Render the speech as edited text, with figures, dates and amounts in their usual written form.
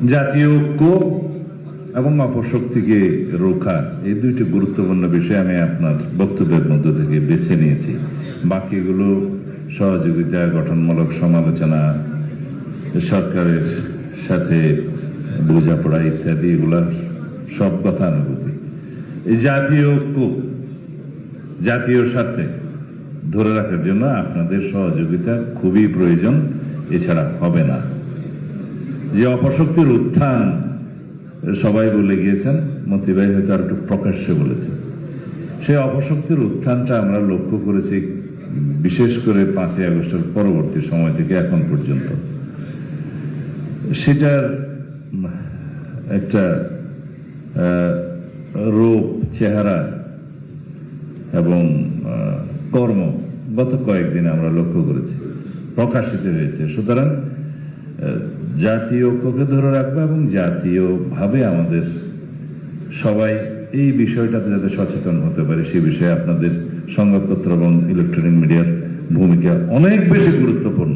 জাতীয় ঐক্য এবং অপশক্তিকে রক্ষা, এই দুইটি গুরুত্বপূর্ণ বিষয় আমি আপনার বক্তব্যের মধ্য থেকে বেছে নিয়েছি। বাকিগুলো সহযোগিতা, গঠনমূলক সমালোচনা, সরকারের সাথে বোঝাপড়া ইত্যাদি, এগুলা সব গতানুগতিক। এই জাতীয় ঐক্য, জাতীয় স্বার্থে ধরে রাখার জন্য আপনাদের সহযোগিতা খুবই প্রয়োজন, এছাড়া হবে না। যে অপশক্তির উত্থান সবাই বলে গিয়েছেন, মন্ত্রী ভাই হয়তো আর একটু প্রকাশ্যে বলেছেন, সেই অপশক্তির উত্থানটা আমরা লক্ষ্য করেছি বিশেষ করে 5ই আগস্টের পরবর্তী সময় থেকে এখন পর্যন্ত। সেটার একটা রূপ, চেহারা এবং কর্ম গত কয়েকদিন আমরা লক্ষ্য করেছি, প্রকাশিত হয়েছে। সুতরাং জাতীয় ঐক্যকে ধরে রাখবো এবং জাতীয়ভাবে আমাদের সবাই এই বিষয়টাতে যাতে সচেতন হতে পারে, সে বিষয়ে আপনাদের সংবাদপত্র এবং ইলেকট্রনিক মিডিয়ার ভূমিকা অনেক বেশি গুরুত্বপূর্ণ।